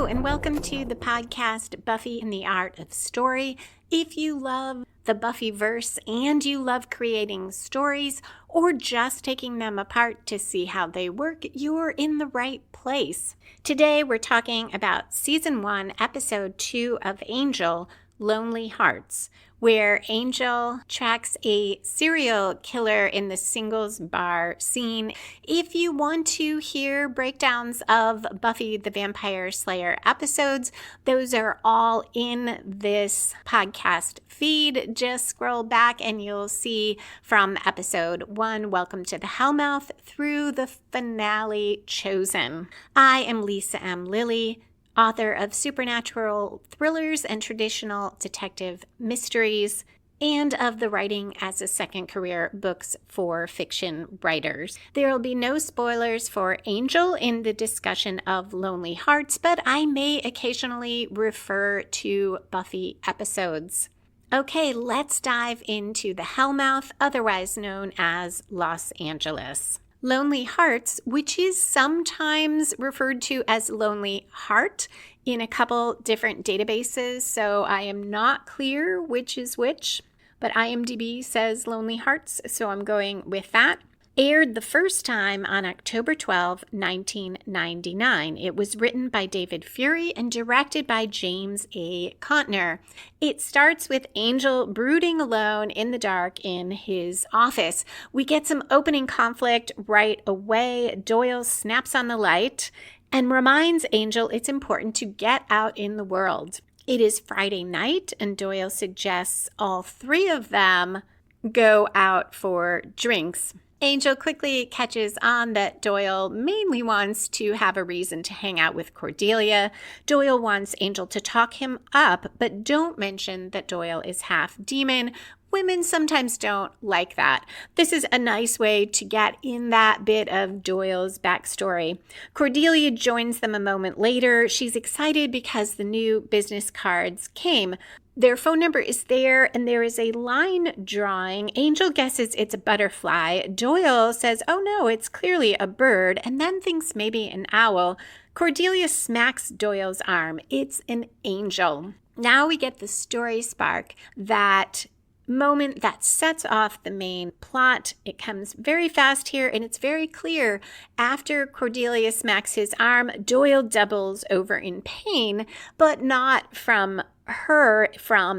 and welcome to the podcast Buffy and the Art of Story. If you love the Buffyverse and you love creating stories or just taking them apart to see how they work, you're in the right place. Today we're talking about Season 1, Episode 2 of Angel, Lonely Hearts, where Angel tracks a serial killer in the singles bar scene. If you want to hear breakdowns of Buffy the Vampire Slayer episodes, those are all in this podcast feed. Just scroll back and you'll see from episode 1, Welcome to the Hellmouth, through the finale, Chosen. I am Lisa M. Lilly, author of supernatural thrillers and traditional detective mysteries, and of the Writing as a Second Career books for fiction writers. There will be no spoilers for Angel in the discussion of Lonely Hearts, but I may occasionally refer to Buffy episodes. Okay, let's dive into the Hellmouth, otherwise known as Los Angeles. Lonely Hearts, which is sometimes referred to as Lonely Heart in a couple different databases, so I am not clear which is which, but IMDb says Lonely Hearts, so I'm going with that. Aired the first time on October 12, 1999. It was written by David Fury and directed by James A. Contner. It starts with Angel brooding alone in the dark in his office. We get some opening conflict right away. Doyle snaps on the light and reminds Angel it's important to get out in the world. It is Friday night, and Doyle suggests all three of them go out for drinks. Angel quickly catches on that Doyle mainly wants to have a reason to hang out with Cordelia. Doyle wants Angel to talk him up, but don't mention that Doyle is half demon. Women sometimes don't like that. This is a nice way to get in that bit of Doyle's backstory. Cordelia joins them a moment later. She's excited because the new business cards came. Their phone number is there, and there is a line drawing. Angel guesses it's a butterfly. Doyle says, oh no, it's clearly a bird, and then thinks maybe an owl. Cordelia smacks Doyle's arm. It's an angel. Now we get the story spark, that moment that sets off the main plot. It comes very fast here, and it's very clear. After Cordelia smacks his arm, Doyle doubles over in pain, but not from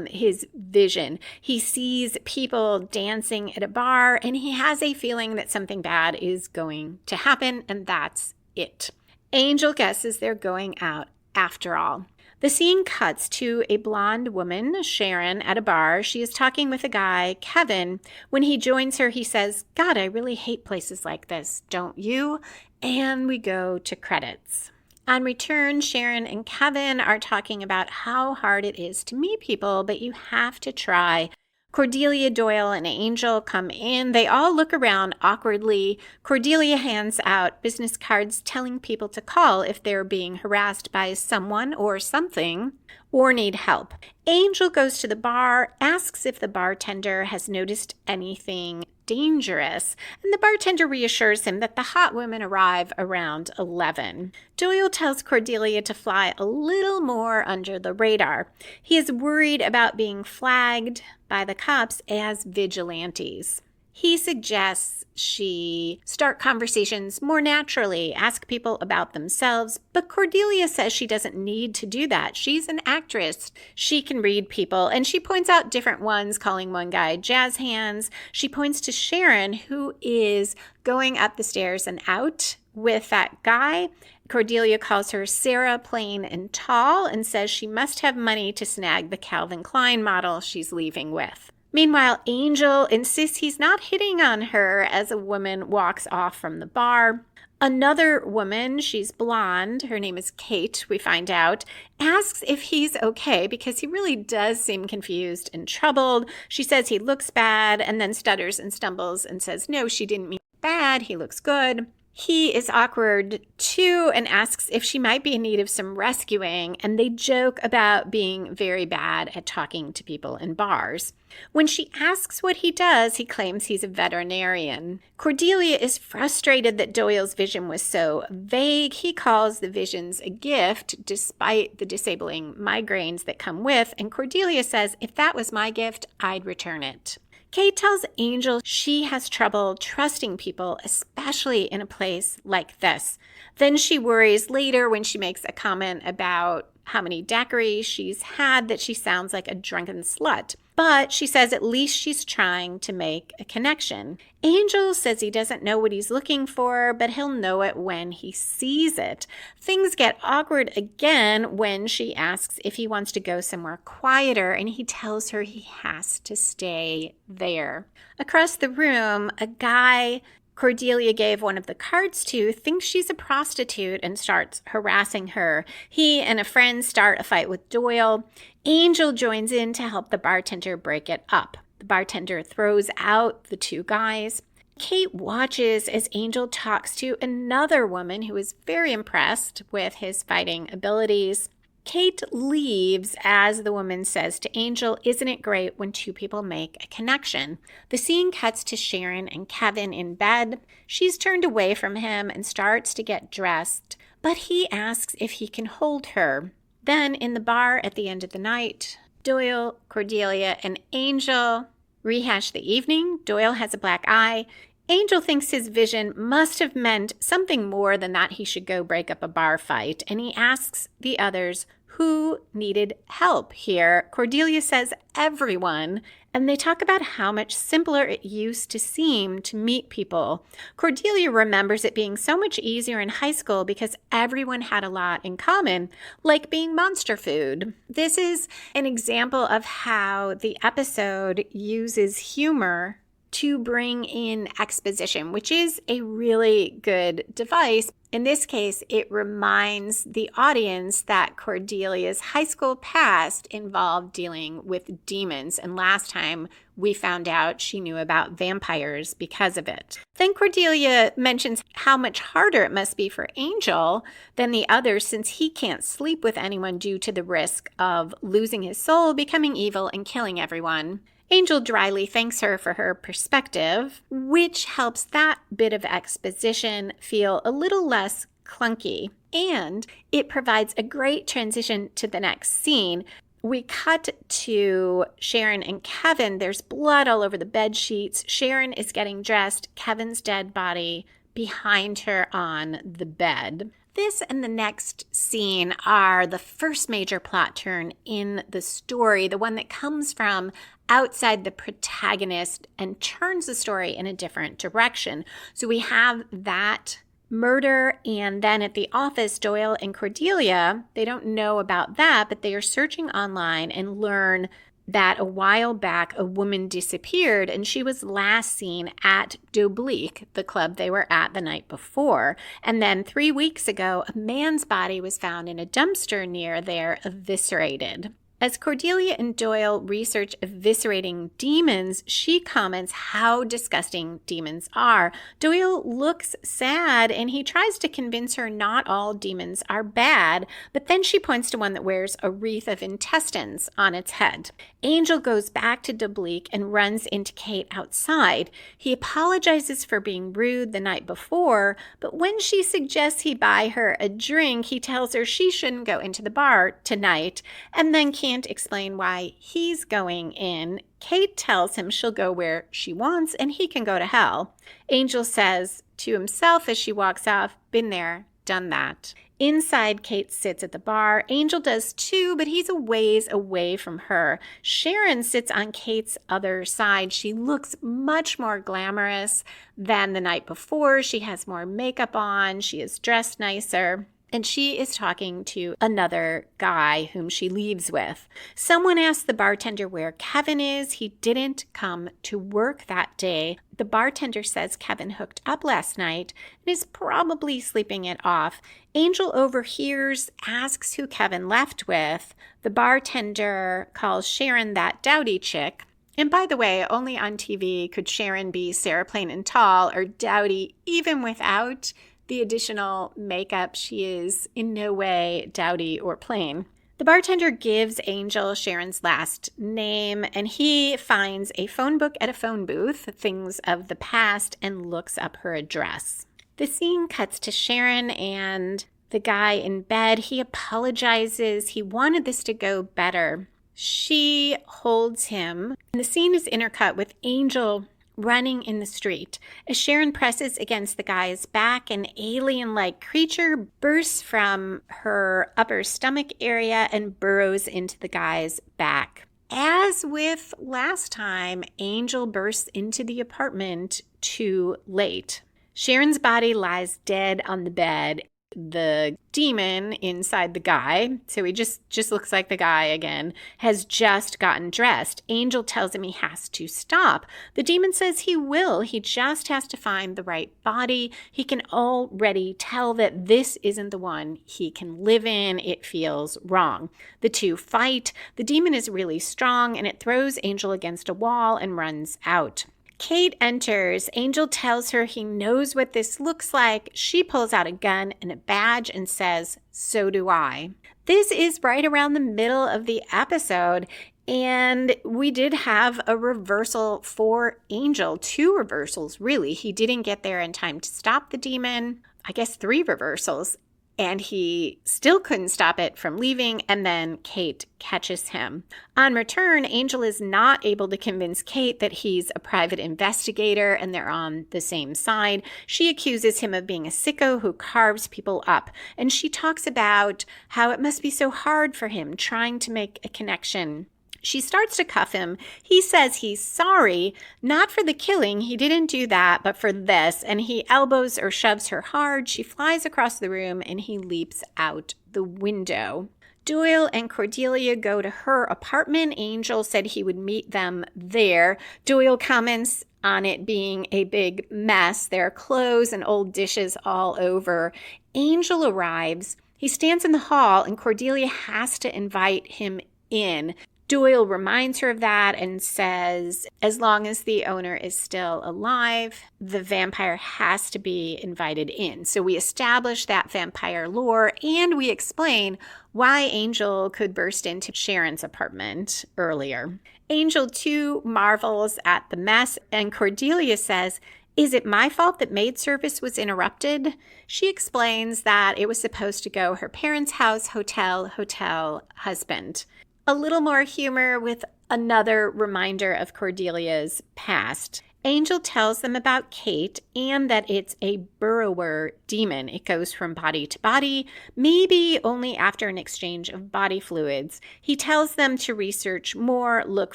his vision. He sees people dancing at a bar, and he has a feeling that something bad is going to happen, and that's it. Angel guesses they're going out after all. The scene cuts to a blonde woman, Sharon, at a bar. She is talking with a guy, Kevin. When he joins her, he says, God, I really hate places like this, don't you? And we go to credits. On return, Sharon and Kevin are talking about how hard it is to meet people, but you have to try. Cordelia, Doyle, and Angel come in. They all look around awkwardly. Cordelia hands out business cards telling people to call if they're being harassed by someone or something or need help. Angel goes to the bar, asks if the bartender has noticed anything dangerous, and the bartender reassures him that the hot women arrive around 11. Doyle tells Cordelia to fly a little more under the radar. He is worried about being flagged by the cops as vigilantes. He suggests she start conversations more naturally, ask people about themselves, but Cordelia says she doesn't need to do that. She's an actress. She can read people, and she points out different ones, calling one guy jazz hands. She points to Sharon, who is going up the stairs and out with that guy. Cordelia calls her Sarah, plain and tall, and says she must have money to snag the Calvin Klein model she's leaving with. Meanwhile, Angel insists he's not hitting on her as a woman walks off from the bar. Another woman, she's blonde, her name is Kate, we find out, asks if he's okay because he really does seem confused and troubled. She says he looks bad and then stutters and stumbles and says, no, she didn't mean bad, he looks good. He is awkward too and asks if she might be in need of some rescuing, and they joke about being very bad at talking to people in bars. When she asks what he does, he claims he's a veterinarian. Cordelia is frustrated that Doyle's vision was so vague. He calls the visions a gift despite the disabling migraines that come with, and Cordelia says, if that was my gift, I'd return it. Kate tells Angel she has trouble trusting people, especially in a place like this. Then she worries later when she makes a comment about how many daiquiris she's had that she sounds like a drunken slut. But she says at least she's trying to make a connection. Angel says he doesn't know what he's looking for, but he'll know it when he sees it. Things get awkward again when she asks if he wants to go somewhere quieter, and he tells her he has to stay there. Across the room, a guy Cordelia gave one of the cards to thinks she's a prostitute and starts harassing her. He and a friend start a fight with Doyle. Angel joins in to help the bartender break it up. The bartender throws out the two guys. Kate watches as Angel talks to another woman who is very impressed with his fighting abilities. Kate leaves as the woman says to Angel, isn't it great when two people make a connection? The scene cuts to Sharon and Kevin in bed. She's turned away from him and starts to get dressed, but he asks if he can hold her. Then in the bar at the end of the night, Doyle, Cordelia, and Angel rehash the evening. Doyle has a black eye. Angel thinks his vision must have meant something more than that he should go break up a bar fight, and he asks the others who needed help here. Cordelia says everyone, and they talk about how much simpler it used to seem to meet people. Cordelia remembers it being so much easier in high school because everyone had a lot in common, like being monster food. This is an example of how the episode uses humor to bring in exposition, which is a really good device. In this case, it reminds the audience that Cordelia's high school past involved dealing with demons, and last time we found out she knew about vampires because of it. Then Cordelia mentions how much harder it must be for Angel than the others since he can't sleep with anyone due to the risk of losing his soul, becoming evil, and killing everyone. Angel dryly thanks her for her perspective, which helps that bit of exposition feel a little less clunky. And it provides a great transition to the next scene. We cut to Sharon and Kevin. There's blood all over the bed sheets. Sharon is getting dressed. Kevin's dead body behind her on the bed. This and the next scene are the first major plot turn in the story, the one that comes from outside the protagonist and turns the story in a different direction. So we have that murder, and then at the office, Doyle and Cordelia, they don't know about that, but they are searching online and learn that a while back a woman disappeared and she was last seen at Doyle, the club they were at the night before. And then 3 weeks ago, a man's body was found in a dumpster near there, eviscerated. As Cordelia and Doyle research eviscerating demons, she comments how disgusting demons are. Doyle looks sad and he tries to convince her not all demons are bad, but then she points to one that wears a wreath of intestines on its head. Angel goes back to Doyle and runs into Kate outside. He apologizes for being rude the night before, but when she suggests he buy her a drink, he tells her she shouldn't go into the bar tonight, and then can't explain why he's going in. Kate tells him she'll go where she wants and he can go to hell. Angel says to himself as she walks off, been there, done that. Inside, Kate sits at the bar. Angel does too, but he's a ways away from her. Sharon sits on Kate's other side. She looks much more glamorous than the night before. She has more makeup on. She is dressed nicer. And she is talking to another guy whom she leaves with. Someone asks the bartender where Kevin is. He didn't come to work that day. The bartender says Kevin hooked up last night and is probably sleeping it off. Angel overhears, asks who Kevin left with. The bartender calls Sharon that dowdy chick. And by the way, only on TV could Sharon be Sarah Plain and tall or dowdy, even without the additional makeup. She is in no way dowdy or plain. The bartender gives Angel Sharon's last name, and he finds a phone book at a phone booth, things of the past, and looks up her address. The scene cuts to Sharon and the guy in bed. He apologizes. He wanted this to go better. She holds him, and the scene is intercut with Angel running in the street. As Sharon presses against the guy's back, an alien-like creature bursts from her upper stomach area and burrows into the guy's back. As with last time, Angel bursts into the apartment too late. Sharon's body lies dead on the bed. The demon inside the guy, so he just looks like the guy again, has just gotten dressed. Angel tells him he has to stop. The demon says he will. He just has to find the right body. He can already tell that this isn't the one he can live in. It feels wrong. The two fight. The demon is really strong, and it throws Angel against a wall and runs out. Kate enters. Angel tells her he knows what this looks like. She pulls out a gun and a badge and says, "So do I." This is right around the middle of the episode, and we did have a reversal for Angel. 2 reversals, really. He didn't get there in time to stop the demon. I guess 3 reversals. And he still couldn't stop it from leaving, and then Kate catches him. On return, Angel is not able to convince Kate that he's a private investigator and they're on the same side. She accuses him of being a sicko who carves people up, and she talks about how it must be so hard for him trying to make a connection. She starts to cuff him. He says he's sorry, not for the killing. He didn't do that, but for this. And he elbows or shoves her hard. She flies across the room and he leaps out the window. Doyle and Cordelia go to her apartment. Angel said he would meet them there. Doyle comments on it being a big mess. There are clothes and old dishes all over. Angel arrives. He stands in the hall and Cordelia has to invite him in. Doyle reminds her of that and says, as long as the owner is still alive, the vampire has to be invited in. So we establish that vampire lore and we explain why Angel could burst into Sharon's apartment earlier. Angel, too, marvels at the mess, and Cordelia says, "Is it my fault that maid service was interrupted?" She explains that it was supposed to go her parents' house, hotel, husband. A little more humor with another reminder of Cordelia's past. Angel tells them about Kate and that it's a burrower demon. It goes from body to body, maybe only after an exchange of body fluids. He tells them to research more, look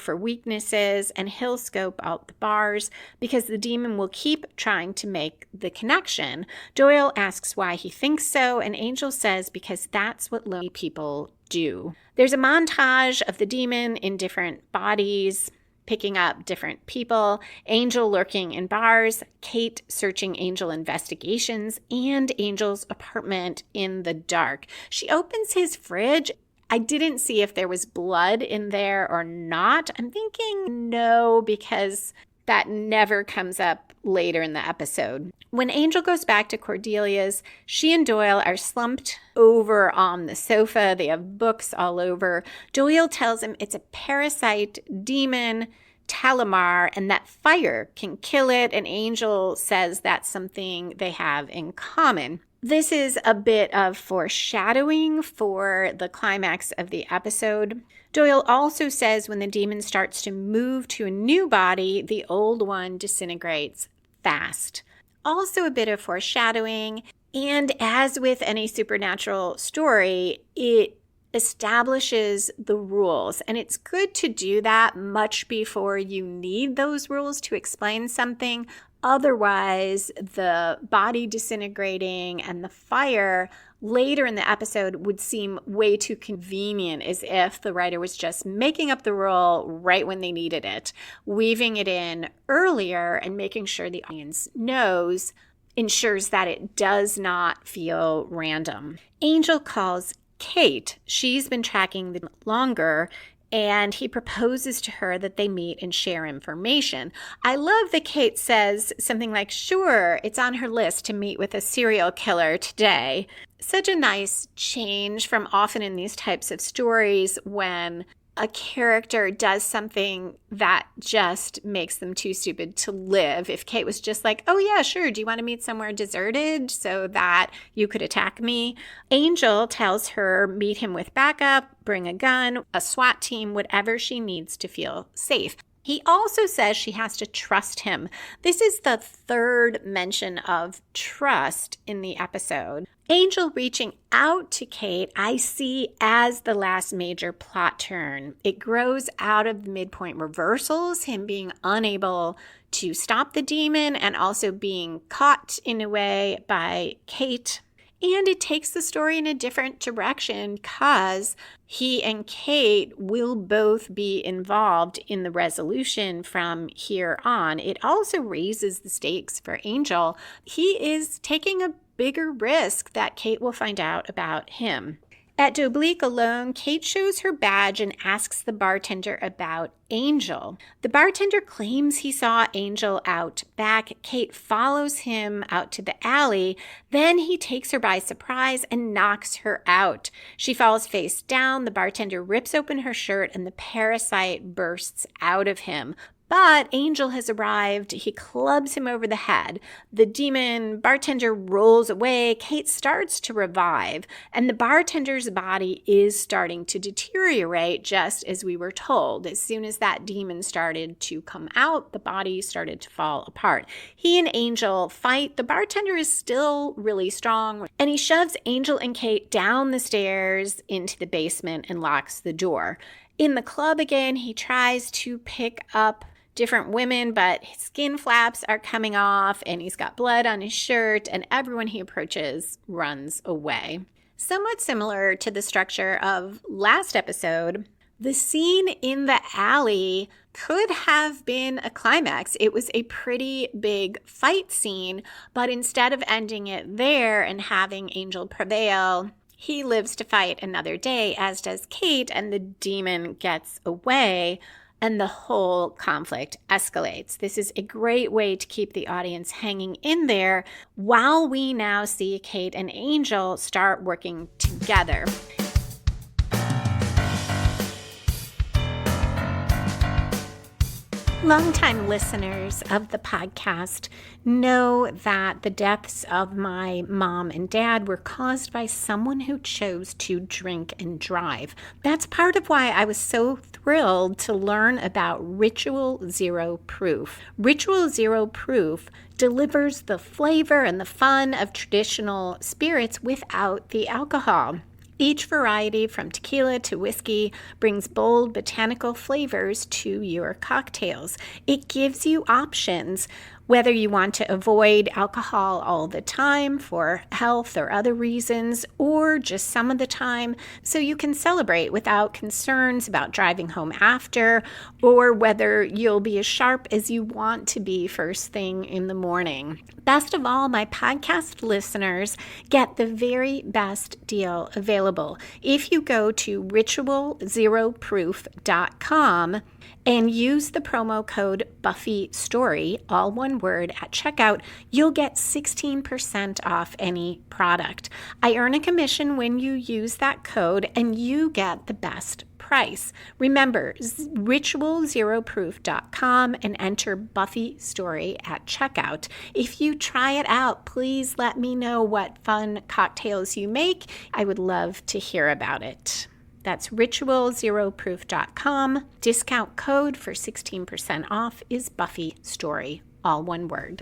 for weaknesses, and he'll scope out the bars because the demon will keep trying to make the connection. Doyle asks why he thinks so, and Angel says because that's what lonely people do. There's a montage of the demon in different bodies, picking up different people, Angel lurking in bars, Kate searching Angel investigations, and Angel's apartment in the dark. She opens his fridge. I didn't see if there was blood in there or not. I'm thinking no, because that never comes up later in the episode. When Angel goes back to Cordelia's, she and Doyle are slumped over on the sofa. They have books all over. Doyle tells him it's a parasite demon, Talamar, and that fire can kill it. And Angel says that's something they have in common. This is a bit of foreshadowing for the climax of the episode. Doyle also says when the demon starts to move to a new body, the old one disintegrates fast. Also a bit of foreshadowing, and as with any supernatural story, it establishes the rules, and it's good to do that much before you need those rules to explain something. Otherwise, the body disintegrating and the fire later in the episode would seem way too convenient, as if the writer was just making up the rule right when they needed it. Weaving it in earlier and making sure the audience knows ensures that it does not feel random. Angel calls Kate. She's been tracking the longer, and he proposes to her that they meet and share information. I love that Kate says something like, sure, it's on her list to meet with a serial killer today. Such a nice change from often in these types of stories when a character does something that just makes them too stupid to live. If Kate was just like, oh yeah, sure, do you want to meet somewhere deserted so that you could attack me? Angel tells her, meet him with backup, bring a gun, a SWAT team, whatever she needs to feel safe. He also says she has to trust him. This is the third mention of trust in the episode. Angel reaching out to Kate, I see as the last major plot turn. It grows out of the midpoint reversals, him being unable to stop the demon and also being caught in a way by Kate. And it takes the story in a different direction because he and Kate will both be involved in the resolution from here on. It also raises the stakes for Angel. He is taking a bigger risk that Kate will find out about him. At Doyle alone, Kate shows her badge and asks the bartender about Angel. The bartender claims he saw Angel out back. Kate follows him out to the alley. Then he takes her by surprise and knocks her out. She falls face down. The bartender rips open her shirt and the parasite bursts out of him. But Angel has arrived. He clubs him over the head. The demon bartender rolls away. Kate starts to revive, and the bartender's body is starting to deteriorate, just as we were told. As soon as that demon started to come out, the body started to fall apart. He and Angel fight. The bartender is still really strong, and he shoves Angel and Kate down the stairs into the basement and locks the door. In the club again, he tries to pick up different women, but his skin flaps are coming off and he's got blood on his shirt, and everyone he approaches runs away. Somewhat similar to the structure of last episode, the scene in the alley could have been a climax. It was a pretty big fight scene, but instead of ending it there and having Angel prevail, he lives to fight another day, as does Kate, and the demon gets away. And the whole conflict escalates. This is a great way to keep the audience hanging in there while we now see Kate and Angel start working together. Longtime listeners of the podcast know that the deaths of my mom and dad were caused by someone who chose to drink and drive. That's part of why I was so thrilled to learn about Ritual Zero Proof. Ritual Zero Proof delivers the flavor and the fun of traditional spirits without the alcohol. Each variety, from tequila to whiskey, brings bold botanical flavors to your cocktails. It gives you options, whether you want to avoid alcohol all the time for health or other reasons, or just some of the time so you can celebrate without concerns about driving home after, or whether you'll be as sharp as you want to be first thing in the morning. Best of all, my podcast listeners get the very best deal available. If you go to ritualzeroproof.com and use the promo code BuffyStory, all one word, at checkout, you'll get 16% off any product. I earn a commission when you use that code, and you get the best price. Remember, ritualzeroproof.com and enter Buffy Story at checkout. If you try it out, please let me know what fun cocktails you make. I would love to hear about it. That's ritualzeroproof.com. Discount code for 16% off is Buffy Story, all one word.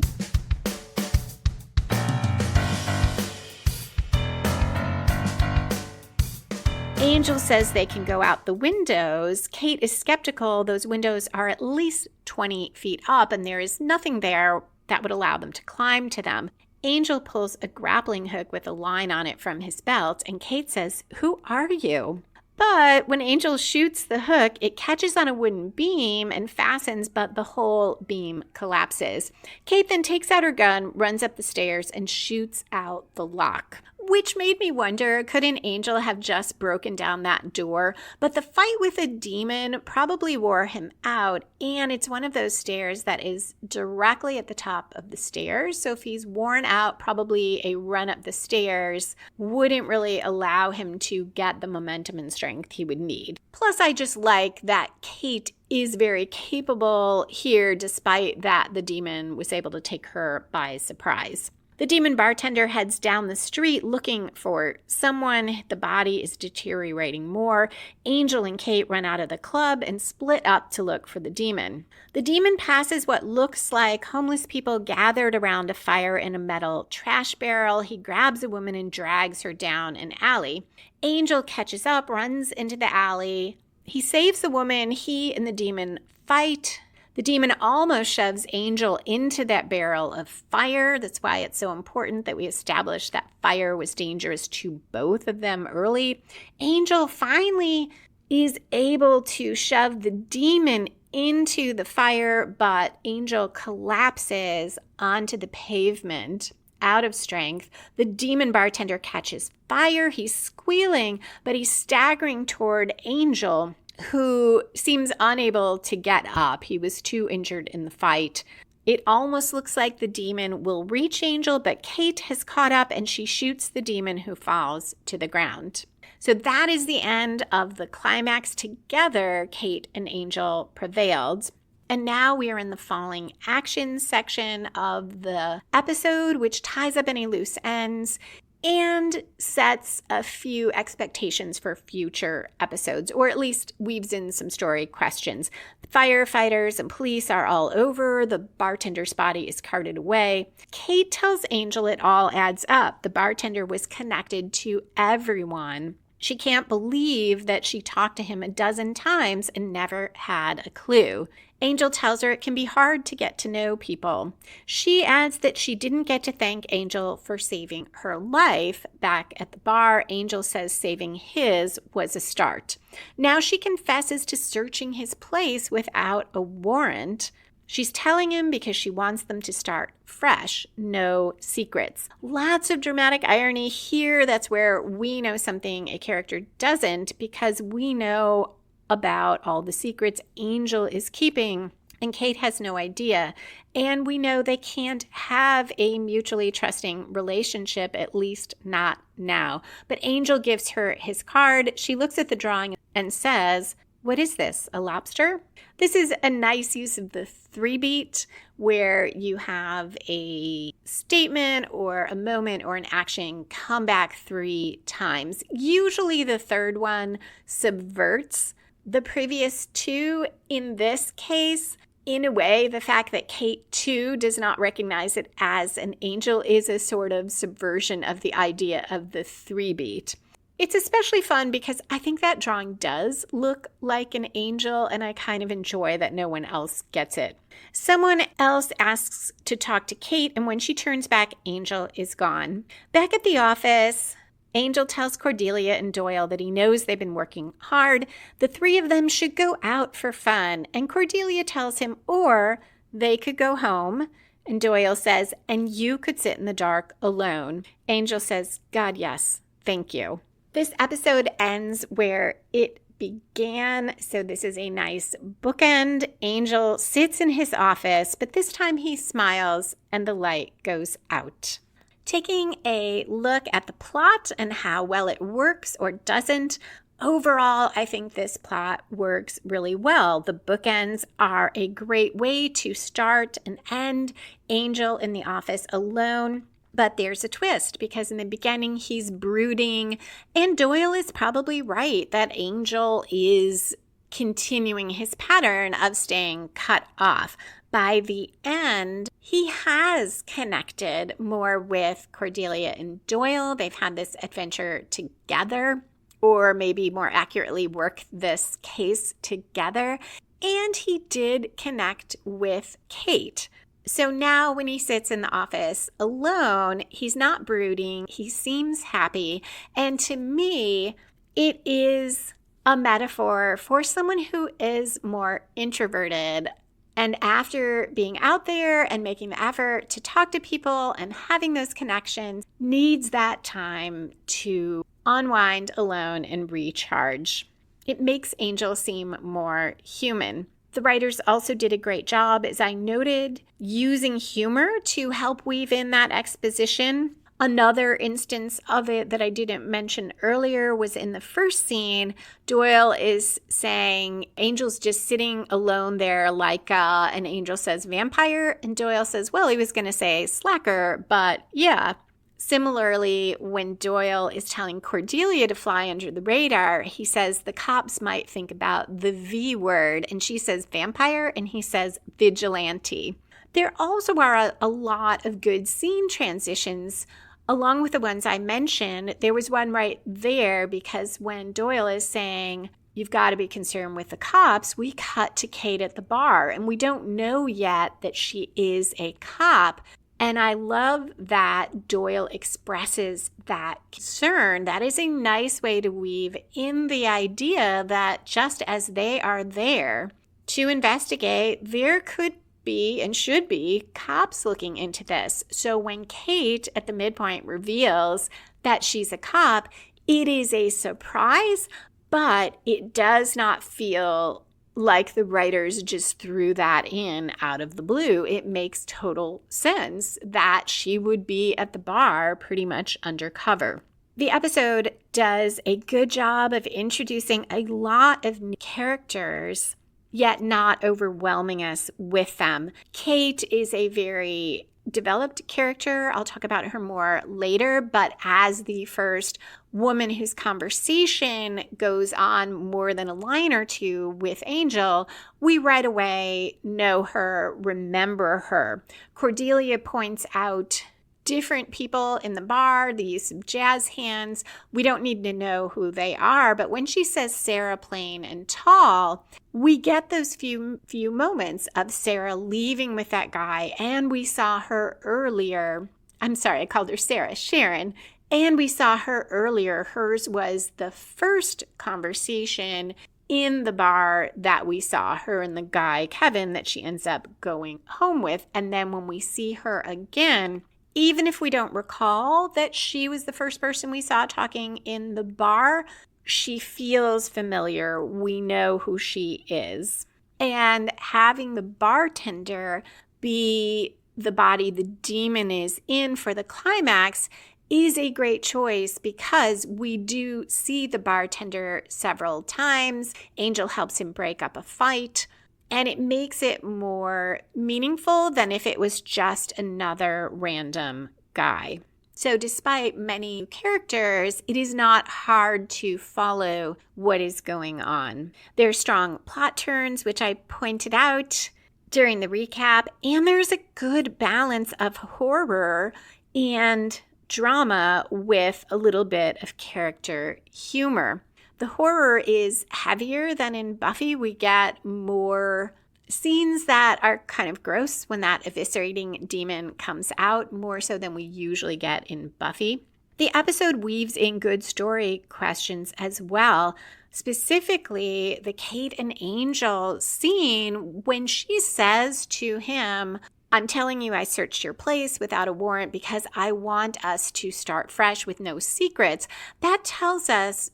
Angel says they can go out the windows. Kate is skeptical. Those windows are at least 20 feet up, and there is nothing there that would allow them to climb to them. Angel pulls a grappling hook with a line on it from his belt, and Kate says, "Who are you?" But when Angel shoots the hook, it catches on a wooden beam and fastens, but the whole beam collapses. Kate then takes out her gun, runs up the stairs, and shoots out the lock. which made me wonder, could an angel have just broken down that door? But the fight with a demon probably wore him out, and it's one of those stairs that is directly at the top of the stairs. So if he's worn out, probably a run up the stairs wouldn't really allow him to get the momentum and strength he would need. Plus, I just like that Kate is very capable here, despite that the demon was able to take her by surprise. The demon bartender heads down the street looking for someone. The body is deteriorating more. Angel and Kate run out of the club and split up to look for the demon. The demon passes what looks like homeless people gathered around a fire in a metal trash barrel. He grabs a woman and drags her down an alley. Angel catches up, runs into the alley. He saves the woman. He and the demon fight. The demon almost shoves Angel into that barrel of fire. That's why it's so important that we establish that fire was dangerous to both of them early. Angel finally is able to shove the demon into the fire, but Angel collapses onto the pavement out of strength. The demon bartender catches fire. He's squealing, but he's staggering toward Angel, who seems unable to get up. He was too injured in the fight. It almost looks like the demon will reach Angel, but Kate has caught up and she shoots the demon, who falls to the ground. So that is the end of the climax. Together, Kate and Angel prevailed. And now we are in the falling action section of the episode, which ties up any loose ends and sets a few expectations for future episodes, or at least weaves in some story questions. The firefighters and police are all over. The bartender's body is carted away. Kate tells Angel it all adds up. The bartender was connected to everyone. She can't believe that she talked to him a dozen times and never had a clue. Angel tells her it can be hard to get to know people. She adds that she didn't get to thank Angel for saving her life. Back at the bar, Angel says saving his was a start. Now she confesses to searching his place without a warrant. She's telling him because she wants them to start fresh, no secrets. Lots of dramatic irony here. That's where we know something a character doesn't, because we know about all the secrets Angel is keeping, and Kate has no idea. And we know they can't have a mutually trusting relationship, at least not now. But Angel gives her his card. She looks at the drawing and says, "What is this, a lobster?" This is a nice use of the 3-beat, where you have a statement or a moment or an action come back 3 times. Usually the third one subverts the previous 2. In this case, in a way, the fact that Kate, too, does not recognize it as an angel is a sort of subversion of the idea of the 3-beat. It's especially fun because I think that drawing does look like an angel, and I kind of enjoy that no one else gets it. Someone else asks to talk to Kate, and when she turns back, Angel is gone. Back at the office, Angel tells Cordelia and Doyle that he knows they've been working hard. The 3 of them should go out for fun. And Cordelia tells him, or they could go home. And Doyle says, and you could sit in the dark alone. Angel says, God, yes, thank you. This episode ends where it began. So this is a nice bookend. Angel sits in his office, but this time he smiles and the light goes out. Taking a look at the plot and how well it works or doesn't, overall, I think this plot works really well. The bookends are a great way to start and end Angel in the office alone. But there's a twist, because in the beginning he's brooding, and Doyle is probably right that Angel is continuing his pattern of staying cut off. By the end, he has connected more with Cordelia and Doyle. They've had this adventure together, or maybe more accurately, work this case together. And he did connect with Kate. So now when he sits in the office alone, he's not brooding. He seems happy. And to me, it is a metaphor for someone who is more introverted. And after being out there and making the effort to talk to people and having those connections, needs that time to unwind alone and recharge. It makes Angel seem more human. The writers also did a great job, as I noted, using humor to help weave in that exposition. Another instance of it that I didn't mention earlier was in the first scene. Doyle is saying Angel's just sitting alone there and Angel says vampire, and Doyle says, well, he was going to say slacker, but yeah. Similarly, when Doyle is telling Cordelia to fly under the radar, he says the cops might think about the V word, and she says vampire, and he says vigilante. There also are a lot of good scene transitions along with the ones I mentioned. There was one right there because when Doyle is saying, you've got to be concerned with the cops, we cut to Kate at the bar, and we don't know yet that she is a cop. And I love that Doyle expresses that concern. That is a nice way to weave in the idea that just as they are there to investigate, there could be and should be cops looking into this. So when Kate at the midpoint reveals that she's a cop, it is a surprise, but it does not feel like the writers just threw that in out of the blue. It makes total sense that she would be at the bar pretty much undercover. The episode does a good job of introducing a lot of new characters, yet not overwhelming us with them. Kate is a very developed character. I'll talk about her more later, but as the first woman whose conversation goes on more than a line or two with Angel, we right away know her, remember her. Cordelia points out different people in the bar, the use of jazz hands. We don't need to know who they are, but when she says Sarah plain and tall, we get those few moments of Sarah leaving with that guy, and we saw her earlier. I'm sorry, I called her Sarah, Sharon, and we saw her earlier. Hers was the first conversation in the bar that we saw her and the guy, Kevin, that she ends up going home with. And then when we see her again, even if we don't recall that she was the first person we saw talking in the bar, she feels familiar. We know who she is. And having the bartender be the body the demon is in for the climax is a great choice because we do see the bartender several times. Angel helps him break up a fight. And it makes it more meaningful than if it was just another random guy. So despite many characters, it is not hard to follow what is going on. There are strong plot turns, which I pointed out during the recap, and there's a good balance of horror and drama with a little bit of character humor. The horror is heavier than in Buffy. We get more scenes that are kind of gross when that eviscerating demon comes out, more so than we usually get in Buffy. The episode weaves in good story questions as well, specifically the Kate and Angel scene when she says to him, I'm telling you, I searched your place without a warrant because I want us to start fresh with no secrets. That tells us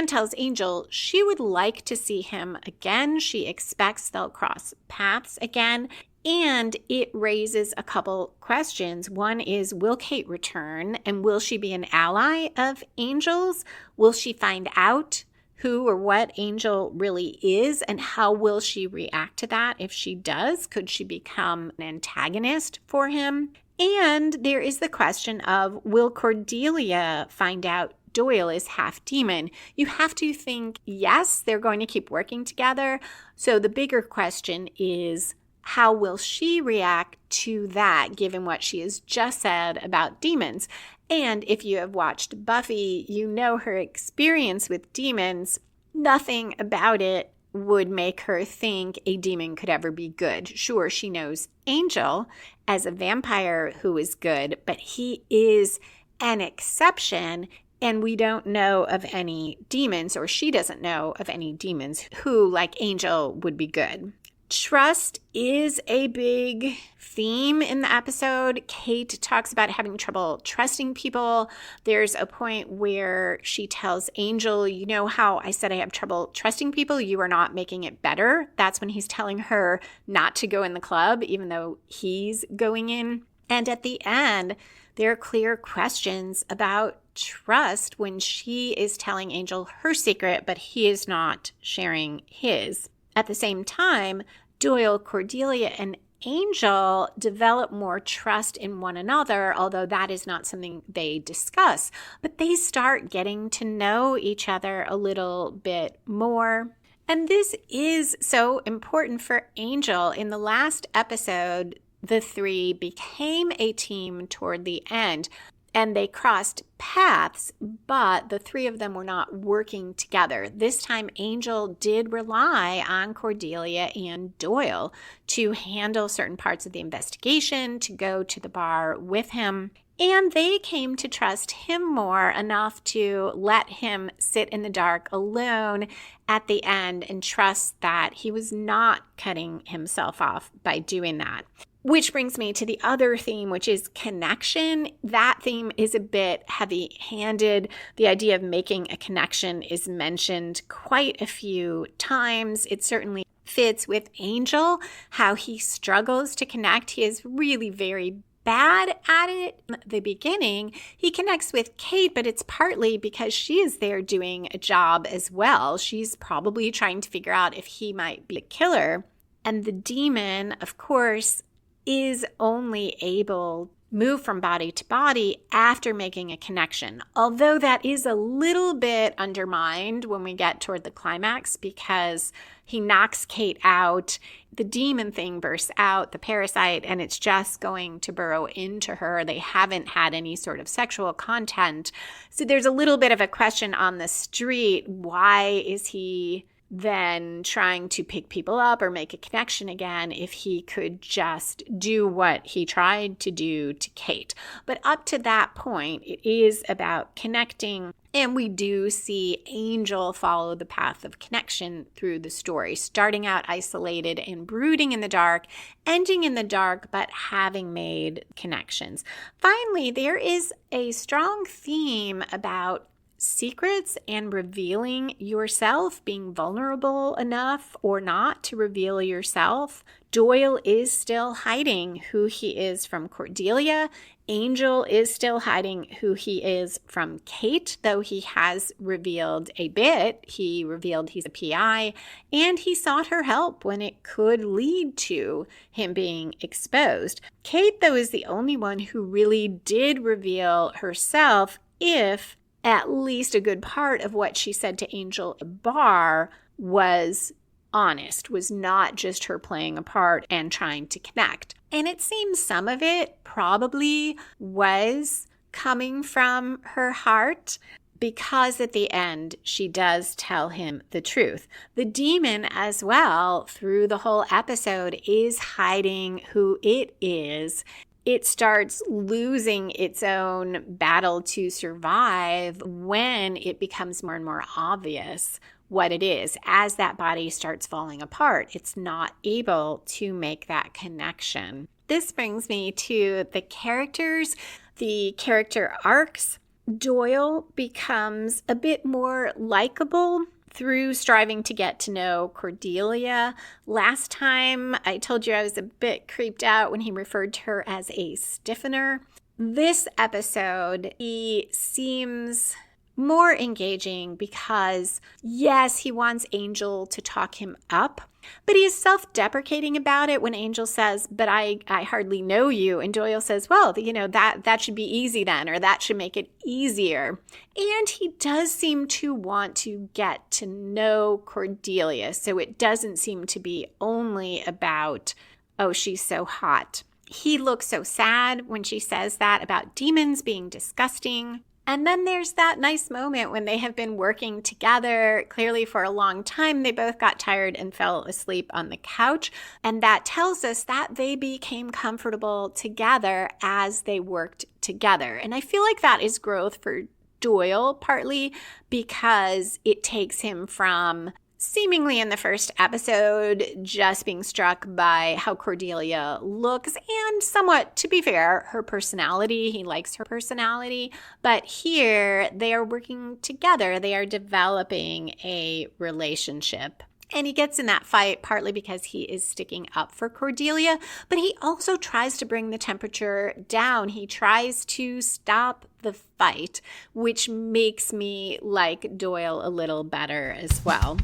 tells Angel she would like to see him again. She expects they'll cross paths again. And it raises a couple questions. One is, will Kate return? And will she be an ally of Angel's? Will she find out who or what Angel really is, and how will she react to that if she does? Could she become an antagonist for him? And there is the question of, will Cordelia find out Doyle is half demon? You have to think, yes, they're going to keep working together. So the bigger question is, how will she react to that, given what she has just said about demons? And if you have watched Buffy, you know her experience with demons. Nothing about it would make her think a demon could ever be good. Sure, she knows Angel as a vampire who is good, but he is an exception, and we don't know of any demons, or she doesn't know of any demons who, like Angel, would be good. Trust is a big theme in the episode. Kate talks about having trouble trusting people. There's a point where she tells Angel, you know how I said I have trouble trusting people? You are not making it better. That's when he's telling her not to go in the club, even though he's going in. And at the end, there are clear questions about trust when she is telling Angel her secret, but he is not sharing his. At the same time, Doyle, Cordelia, and Angel develop more trust in one another, although that is not something they discuss. But they start getting to know each other a little bit more. And this is so important for Angel. In the last episode, the three became a team toward the end. And they crossed paths, but the three of them were not working together. This time, Angel did rely on Cordelia and Doyle to handle certain parts of the investigation, to go to the bar with him. And they came to trust him more enough to let him sit in the dark alone at the end and trust that he was not cutting himself off by doing that. Which brings me to the other theme, which is connection. That theme is a bit heavy-handed. The idea of making a connection is mentioned quite a few times. It certainly fits with Angel, how he struggles to connect. He is really very bad at it. At the beginning, he connects with Kate, but it's partly because she is there doing a job as well. She's probably trying to figure out if he might be a killer. And the demon, of course, is only able to move from body to body after making a connection. Although that is a little bit undermined when we get toward the climax because he knocks Kate out, the demon thing bursts out, the parasite, and it's just going to burrow into her. They haven't had any sort of sexual content. So there's a little bit of a question on the street. Why is he then trying to pick people up or make a connection again if he could just do what he tried to do to Kate? But up to that point, it is about connecting. And we do see Angel follow the path of connection through the story, starting out isolated and brooding in the dark, ending in the dark, but having made connections. Finally, there is a strong theme about secrets and revealing yourself, being vulnerable enough or not to reveal yourself. Doyle is still hiding who he is from Cordelia. Angel is still hiding who he is from Kate, though he has revealed a bit. He revealed he's a PI, and he sought her help when it could lead to him being exposed. Kate, though, is the only one who really did reveal herself, if at least a good part of what she said to Angel at the bar was honest, was not just her playing a part and trying to connect. And it seems some of it probably was coming from her heart, because at the end, she does tell him the truth. The demon as well, through the whole episode, is hiding who it is. It starts losing its own battle to survive when it becomes more and more obvious what it is. As that body starts falling apart, it's not able to make that connection. This brings me to the characters, the character arcs. Doyle becomes a bit more likable through striving to get to know Cordelia. Last time, I told you I was a bit creeped out when he referred to her as a stiffener. This episode, he seems more engaging because, yes, he wants Angel to talk him up, but he is self-deprecating about it when Angel says, but I hardly know you. And Doyle says, well, that should be easy then, or that should make it easier. And he does seem to want to get to know Cordelia. So it doesn't seem to be only about, oh, she's so hot. He looks so sad when she says that about demons being disgusting. And then there's that nice moment when they have been working together, clearly for a long time. They both got tired and fell asleep on the couch. And that tells us that they became comfortable together as they worked together. And I feel like that is growth for Doyle, partly because it takes him from seemingly in the first episode, just being struck by how Cordelia looks and somewhat, to be fair, her personality. He likes her personality. But here, they are working together. They are developing a relationship. And he gets in that fight partly because he is sticking up for Cordelia, but he also tries to bring the temperature down. He tries to stop the fight, which makes me like Doyle a little better as well.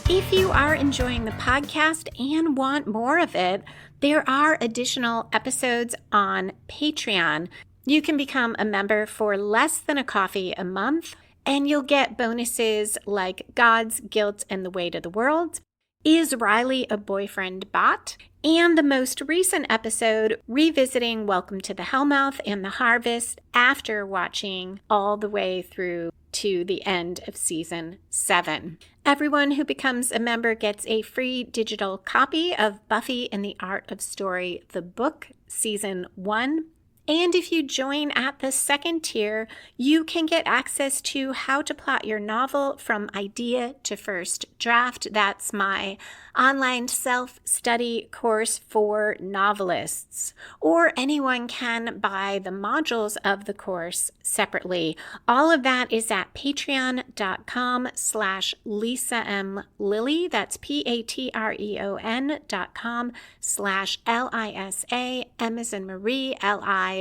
If you are enjoying the podcast and want more of it, there are additional episodes on Patreon. You can become a member for less than a coffee a month, and you'll get bonuses like God's Guilt and the Weight of the World, Is Riley a Boyfriend Bot? And the most recent episode revisiting Welcome to the Hellmouth and the Harvest after watching all the way through to the end of season 7. Everyone who becomes a member gets a free digital copy of Buffy and the Art of Story, the book, season 1. And if you join at the second tier, you can get access to How to Plot Your Novel from Idea to First Draft. That's my online self-study course for novelists. Or anyone can buy the modules of the course separately. All of that is at patreon.com/Lisa M. Lilly. That's patreon.com/LISA, M as in Marie, LILLY.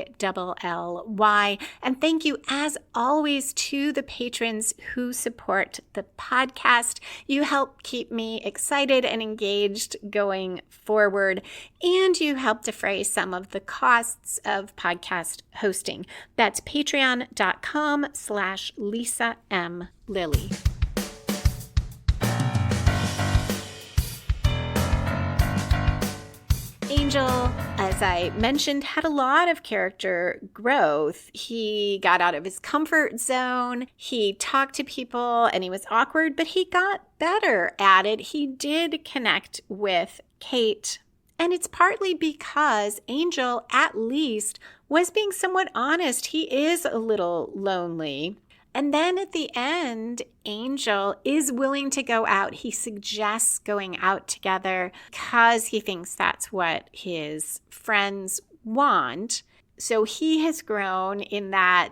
And thank you, as always, to the patrons who support the podcast. You help keep me excited and engaged going forward, and you help defray some of the costs of podcast hosting. That's patreon.com/Lisa M. Lilly. Angel, as I mentioned, had a lot of character growth. He got out of his comfort zone. He talked to people and he was awkward, but he got better at it. He did connect with Kate. And it's partly because Angel, at least, was being somewhat honest. He is a little lonely. And then at the end, Angel is willing to go out. He suggests going out together because he thinks that's what his friends want. So he has grown in that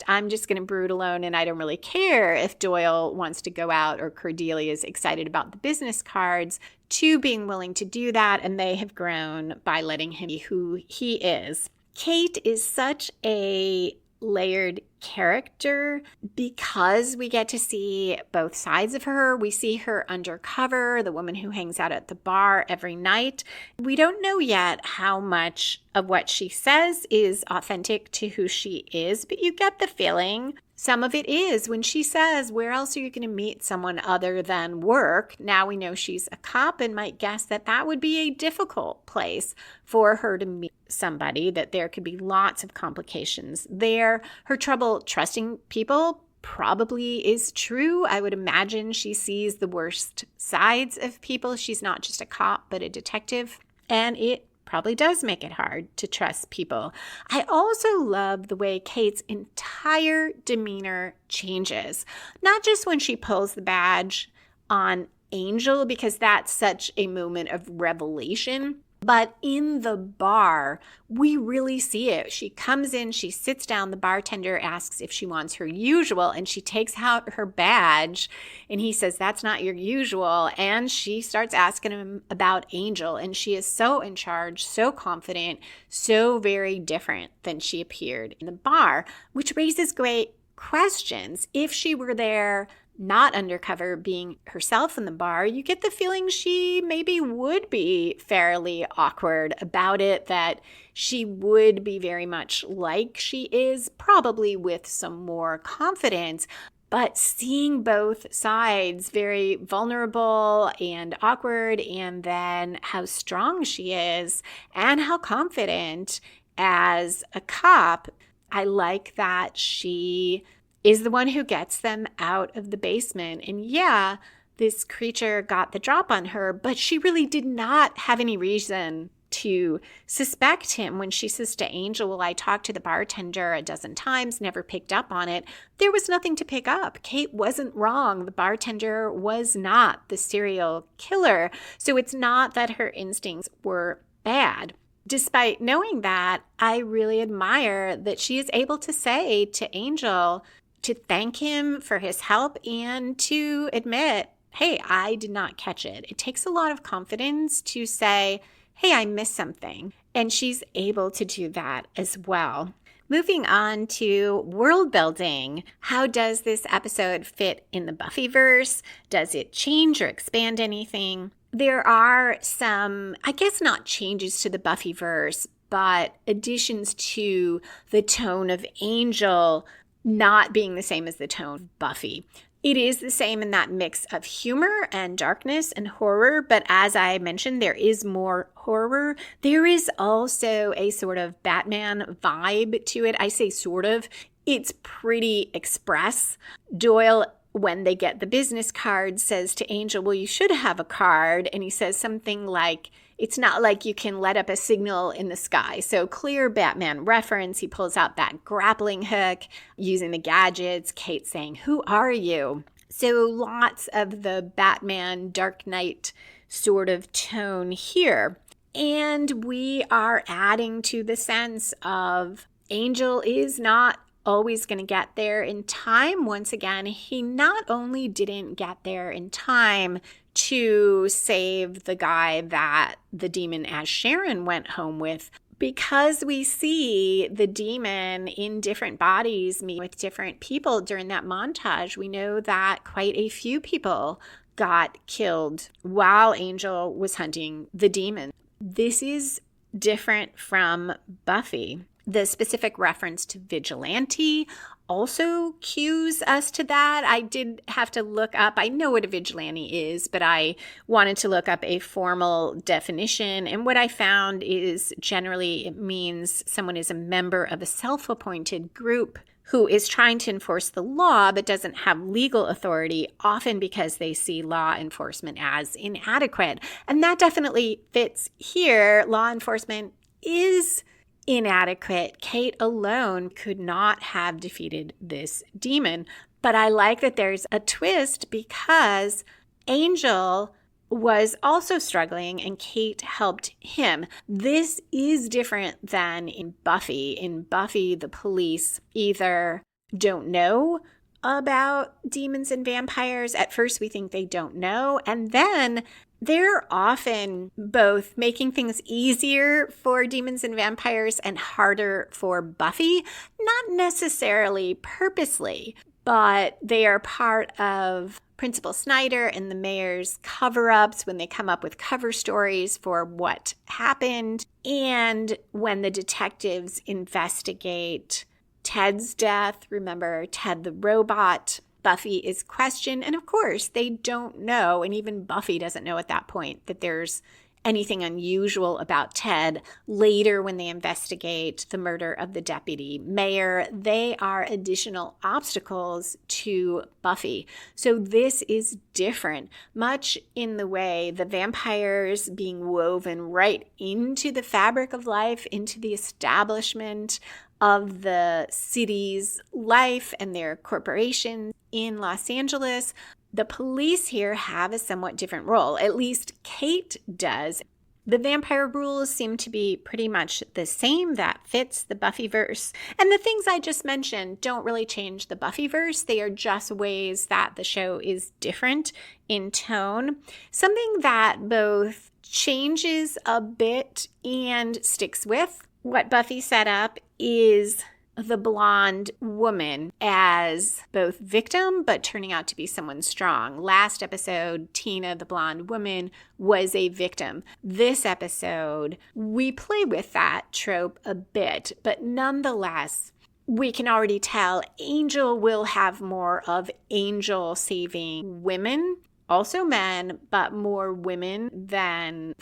I'm just going to brood alone and I don't really care if Doyle wants to go out or Cordelia is excited about the business cards, to being willing to do that. And they have grown by letting him be who he is. Kate is such a layered character because we get to see both sides of her. We see her undercover, the woman who hangs out at the bar every night. We don't know yet how much of what she says is authentic to who she is, but you get the feeling some of it is when she says, where else are you going to meet someone other than work? Now we know she's a cop and might guess that that would be a difficult place for her to meet somebody, that there could be lots of complications there. Her trouble trusting people probably is true. I would imagine she sees the worst sides of people. She's not just a cop, but a detective. And it probably does make it hard to trust people. I also love the way Kate's entire demeanor changes. Not just when she pulls the badge on Angel, because that's such a moment of revelation, but in the bar, we really see it. She comes in, she sits down, the bartender asks if she wants her usual, and she takes out her badge, and he says, that's not your usual, and she starts asking him about Angel, and she is so in charge, so confident, so very different than she appeared in the bar, which raises great questions. If she were there not undercover, being herself in the bar, you get the feeling she maybe would be fairly awkward about it, that she would be very much like she is, probably with some more confidence. But seeing both sides, very vulnerable and awkward, and then how strong she is and how confident as a cop, I like that she is the one who gets them out of the basement. And yeah, this creature got the drop on her, but she really did not have any reason to suspect him when she says to Angel, well, I talked to the bartender a dozen times, never picked up on it. There was nothing to pick up. Kate wasn't wrong. The bartender was not the serial killer. So it's not that her instincts were bad. Despite knowing that, I really admire that she is able to say to Angel to thank him for his help and to admit, hey, I did not catch it. It takes a lot of confidence to say, hey, I missed something. And she's able to do that as well. Moving on to world building. How does this episode fit in the Buffyverse? Does it change or expand anything? There are some, I guess not changes to the Buffyverse, but additions to the tone of Angel not being the same as the tone of Buffy. It is the same in that mix of humor and darkness and horror, but as I mentioned, there is more horror. There is also a sort of Batman vibe to it. I say sort of. It's pretty express. Doyle, when they get the business card, says to Angel, well, you should have a card. And he says something like, it's not like you can let up a signal in the sky. So clear Batman reference. He pulls out that grappling hook using the gadgets. Kate saying, who are you? So lots of the Batman Dark Knight sort of tone here. And we are adding to the sense of Angel is not always going to get there in time. Once again, he not only didn't get there in time to save the guy that the demon as Sharon went home with, because we see the demon in different bodies meet with different people during that montage, we know that quite a few people got killed while Angel was hunting the demon. This is different from Buffy. The specific reference to vigilante also cues us to that. I did have to look up, I know what a vigilante is, but I wanted to look up a formal definition. And what I found is generally it means someone is a member of a self-appointed group who is trying to enforce the law but doesn't have legal authority, often because they see law enforcement as inadequate. And that definitely fits here. Law enforcement is inadequate. Kate alone could not have defeated this demon. But I like that there's a twist because Angel was also struggling and Kate helped him. This is different than in Buffy. In Buffy, the police either don't know about demons and vampires. At first, we think they don't know. And then they're often both making things easier for demons and vampires and harder for Buffy, not necessarily purposely, but they are part of Principal Snyder and the mayor's cover-ups when they come up with cover stories for what happened. And when the detectives investigate Ted's death, remember Ted the robot, Buffy is questioned. And of course, they don't know, and even Buffy doesn't know at that point, that there's anything unusual about Ted. Later, when they investigate the murder of the deputy mayor, they are additional obstacles to Buffy. So this is different, much in the way the vampires being woven right into the fabric of life, into the establishment of the city's life and their corporations in Los Angeles. The police here have a somewhat different role. At least Kate does. The vampire rules seem to be pretty much the same. That fits the Buffyverse. And the things I just mentioned don't really change the Buffyverse. They are just ways that the show is different in tone. Something that both changes a bit and sticks with what Buffy set up is the blonde woman as both victim, but turning out to be someone strong. Last episode, Tina, the blonde woman, was a victim. This episode, we play with that trope a bit, but nonetheless, we can already tell Angel will have more of Angel saving women, also men, but more women than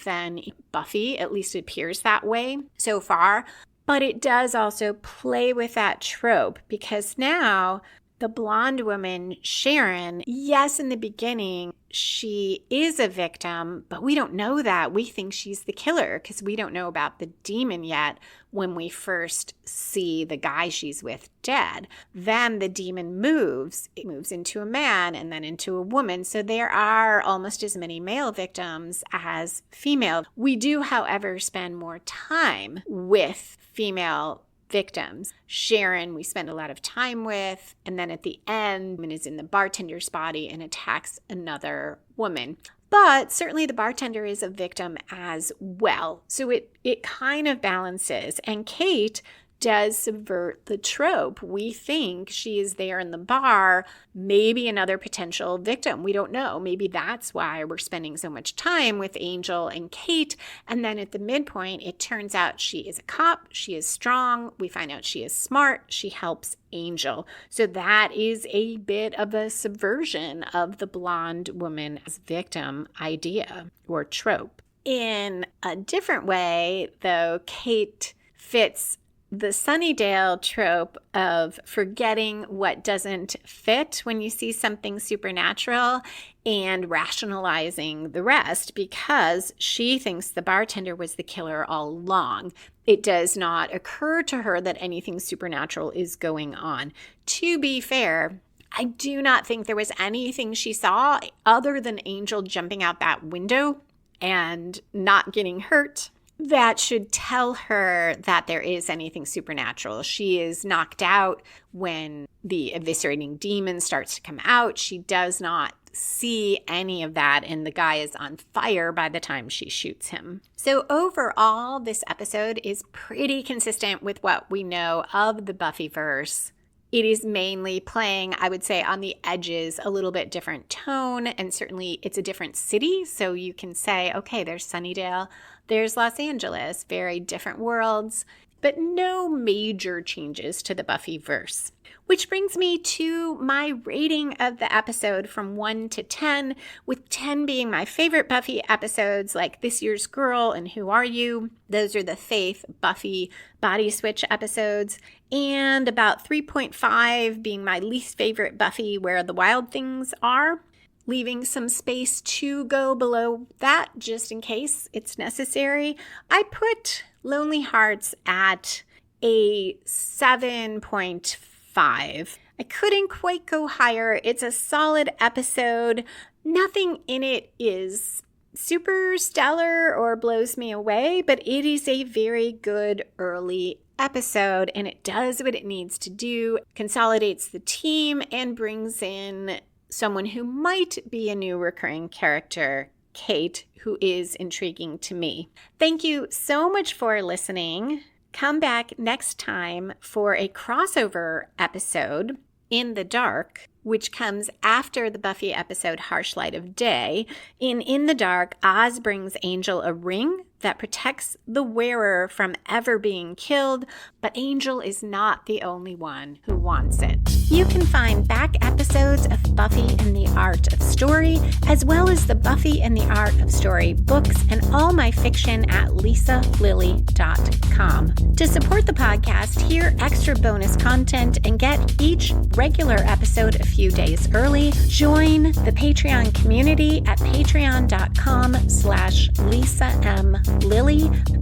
Buffy. At least it appears that way so far. But it does also play with that trope because now The blonde woman, Sharon, yes, in the beginning, she is a victim, but we don't know that. We think she's the killer because we don't know about the demon yet when we first see the guy she's with dead. Then the demon moves. It moves into a man and then into a woman. So there are almost as many male victims as female. We do, however, spend more time with female victims. Sharon, we spend a lot of time with, and then at the end, woman is in the bartender's body and attacks another woman. But certainly the bartender is a victim as well. So it kind of balances. And Kate does subvert the trope. We think she is there in the bar, maybe another potential victim. We don't know. Maybe that's why we're spending so much time with Angel and Kate. And then at the midpoint, it turns out she is a cop. She is strong. We find out she is smart. She helps Angel. So that is a bit of a subversion of the blonde woman as victim idea or trope. In a different way, though, Kate fits the Sunnydale trope of forgetting what doesn't fit when you see something supernatural and rationalizing the rest because she thinks the bartender was the killer all along. It does not occur to her that anything supernatural is going on. To be fair, I do not think there was anything she saw other than Angel jumping out that window and not getting hurt that should tell her that there is anything supernatural. She is knocked out when the eviscerating demon starts to come out. She does not see any of that, and the guy is on fire by the time she shoots him. So overall, this episode is pretty consistent with what we know of the Buffyverse. It is mainly playing, I would say, on the edges, a little bit different tone, and certainly it's a different city, so you can say, okay, there's Sunnydale, there's Los Angeles, very different worlds, but no major changes to the Buffyverse. Which brings me to my rating of the episode from 1 to 10, with 10 being my favorite Buffy episodes like This Year's Girl and Who Are You? Those are the Faith, Buffy, Body Switch episodes. And about 3.5 being my least favorite Buffy, Where the Wild Things Are. Leaving some space to go below that just in case it's necessary. I put Lonely Hearts at a 7.5. I couldn't quite go higher. It's a solid episode. Nothing in it is super stellar or blows me away, but it is a very good early episode, and it does what it needs to do, consolidates the team, and brings in someone who might be a new recurring character, Kate, who is intriguing to me. Thank you so much for listening. Come back next time for a crossover episode, In the Dark, which comes after the Buffy episode Harsh Light of Day. In the Dark, Oz brings Angel a ring that protects the wearer from ever being killed, but Angel is not the only one who wants it. You can find back episodes of Buffy and the Art of Story, as well as the Buffy and the Art of Story books and all my fiction at lisalily.com. To support the podcast, hear extra bonus content, and get each regular episode a few days early, join the Patreon community at patreon.com/LisaMLilly.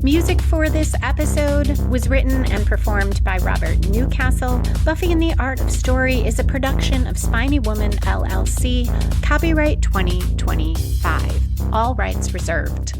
Music for this episode was written and performed by Robert Newcastle. Buffy and the Art of Story is a production of Spiny Woman LLC, copyright 2025. All rights reserved.